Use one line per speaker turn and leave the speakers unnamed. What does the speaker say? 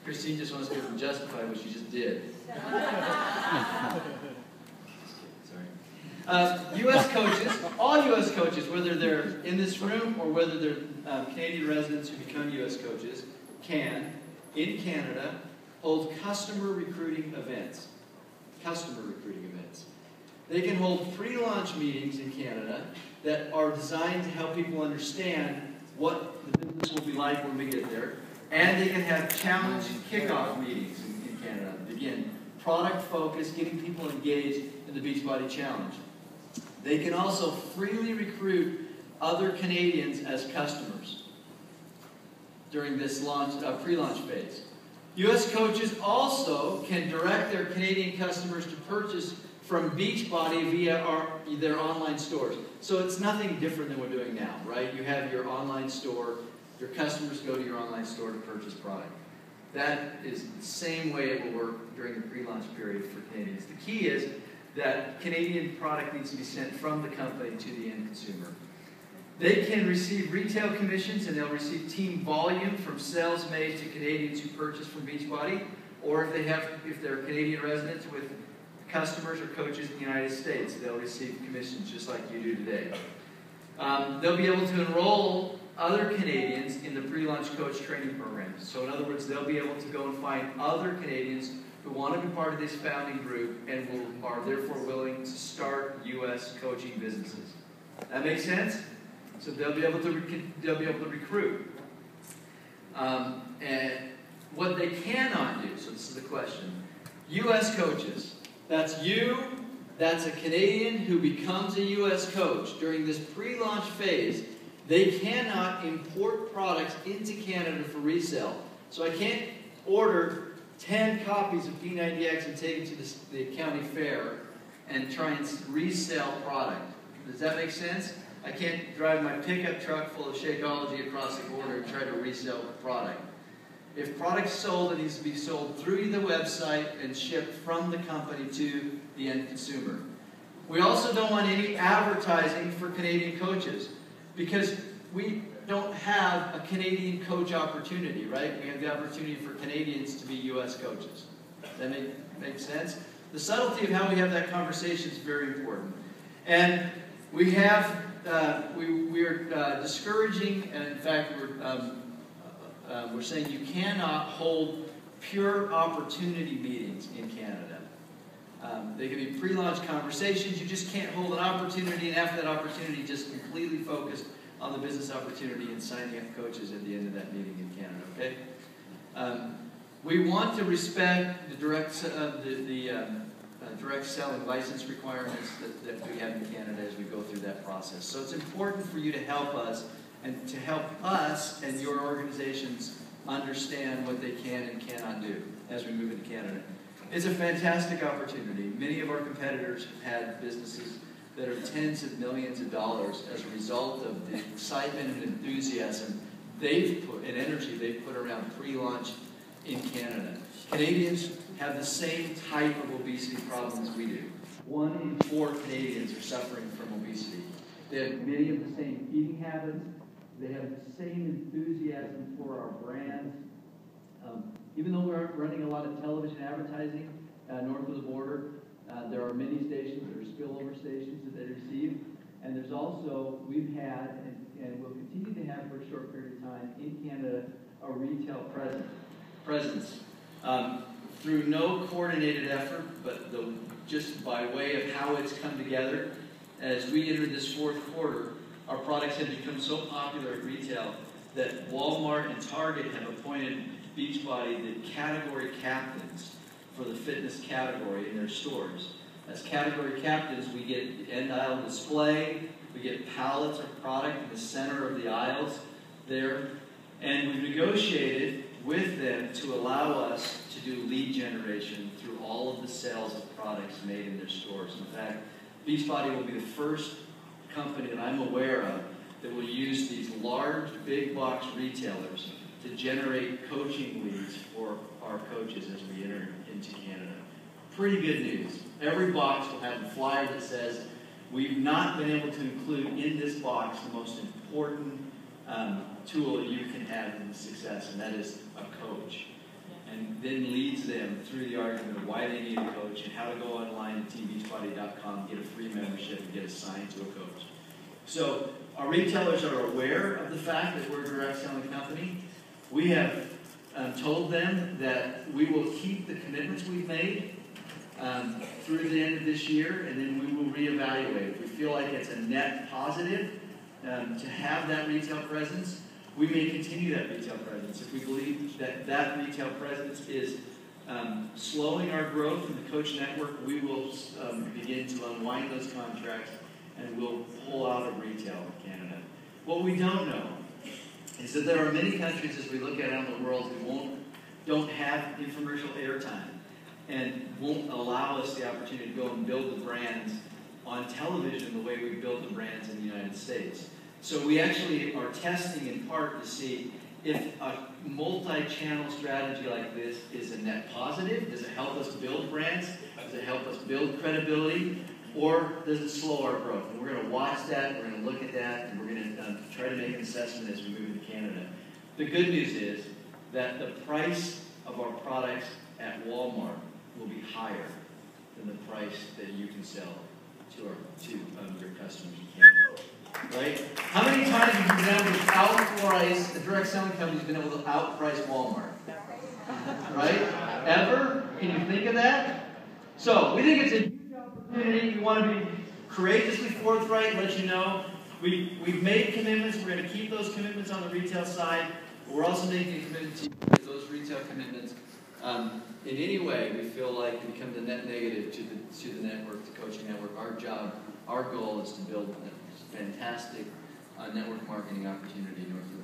Christine just wants to justify what she just did. Sorry. U.S. coaches, all U.S. coaches, whether they're in this room or whether they're Canadian residents who become U.S. coaches, can, in Canada, hold customer recruiting events. Customer recruiting events. They can hold pre-launch meetings in Canada that are designed to help people understand what the business will be like when we get there. And they can have challenge kickoff meetings in Canada. Again, product focus, getting people engaged in the BeachBody Challenge. They can also freely recruit other Canadians as customers during this pre-launch phase. U.S. coaches also can direct their Canadian customers to purchase from BeachBody via their online stores. So it's nothing different than we're doing now, right? You have your online store, your customers go to your online store to purchase product. That is the same way it will work during the pre-launch period for Canadians. The key is that Canadian product needs to be sent from the company to the end consumer. They can receive retail commissions and they'll receive team volume from sales made to Canadians who purchase from BeachBody, or if they're Canadian residents with customers or coaches in the United States, they'll receive commissions just like you do today. They'll be able to enroll other Canadians in the pre-launch coach training program. So in other words, they'll be able to go and find other Canadians who want to be part of this founding group and are therefore willing to start U.S. coaching businesses. That makes sense? So they'll be able to recruit. And what they cannot do, so this is the question, U.S. coaches, that's you, that's a Canadian who becomes a U.S. coach during this pre-launch phase, they cannot import products into Canada for resale. So I can't order 10 copies of P90X and take it to the county fair and try and resell product. Does that make sense? I can't drive my pickup truck full of Shakeology across the border and try to resell the product. If product's sold, it needs to be sold through the website and shipped from the company to the end consumer. We also don't want any advertising for Canadian coaches because we don't have a Canadian coach opportunity, right? We have the opportunity for Canadians to be U.S. coaches. Does that make sense? The subtlety of how we have that conversation is very important. And we have, we are discouraging, and in fact, we're saying you cannot hold pure opportunity meetings in Canada. They can be pre-launch conversations. You just can't hold an opportunity, and after that opportunity, just completely focused on the business opportunity and signing up coaches at the end of that meeting in Canada. Okay. We want to respect the direct selling license requirements that we have in Canada as we go through that process. So it's important for you to help us and to help us and your organizations understand what they can and cannot do as we move into Canada. It's a fantastic opportunity. Many of our competitors have had businesses that are tens of millions of dollars as a result of the excitement and enthusiasm they've put, and energy they've put around pre-launch in Canada. Canadians have the same type of obesity problems we do. 1 in 4 Canadians are suffering from obesity. They have many of the same eating habits. They have the same enthusiasm for our brand. Even though we're running a lot of television advertising north of the border, there are many stations that are spillover stations that they receive. And there's also, we've had, and will continue to have for a short period of time in Canada, a retail presence. Through no coordinated effort, but just by way of how it's come together, as we entered this 4th quarter, our products have become so popular at retail that Walmart and Target have appointed BeachBody the category captains for the fitness category in their stores. As category captains, we get end aisle display, we get pallets of product in the center of the aisles there, and we've negotiated with them to allow us to do lead generation through all of the sales of products made in their stores. In fact, BeachBody will be the first company that I'm aware of that will use these large, big box retailers to generate coaching leads for our coaches as we enter into Canada. Pretty good news. Every box will have a flyer that says, we've not been able to include in this box the most important tool that you can have in success, and that is a coach. and then leads them through the argument of why they need a coach and how to go online at teambeachbody.com, get a free membership, and get assigned to a coach. So our retailers are aware of the fact that we're a direct selling company. We have told them that we will keep the commitments we've made through the end of this year, and then we will reevaluate. If we feel like it's a net positive to have that retail presence, we may continue that retail presence. If we believe that that retail presence is slowing our growth in the coach network, we will begin to unwind those contracts and we'll pull out of retail in Canada. What we don't know is that there are many countries, as we look at around the world, who don't have infomercial airtime and won't allow us the opportunity to go and build the brands on television the way we build the brands in the United States. So we actually are testing in part to see if a multi-channel strategy like this is a net positive. Does it help us build brands? Does it help us build credibility? Or does it slow our growth? And we're going to watch that, we're going to look at that, and we're going to try to make an assessment as we move into Canada. The good news is that the price of our products at Walmart will be higher than the price that you can sell to your customers in Canada. Right? How many times have you been able to outprice, a direct selling company has been able to outprice Walmart? Right? Ever? Can you think of that? So, we think it's a huge opportunity. We want to be courageously forthright and let you know. We've made commitments. We're going to keep those commitments on the retail side. But we're also making a commitment to you that those retail commitments, in any way, we feel like becomes a net negative to the network, the coaching network. Our goal is to build a fantastic network marketing opportunity in North America.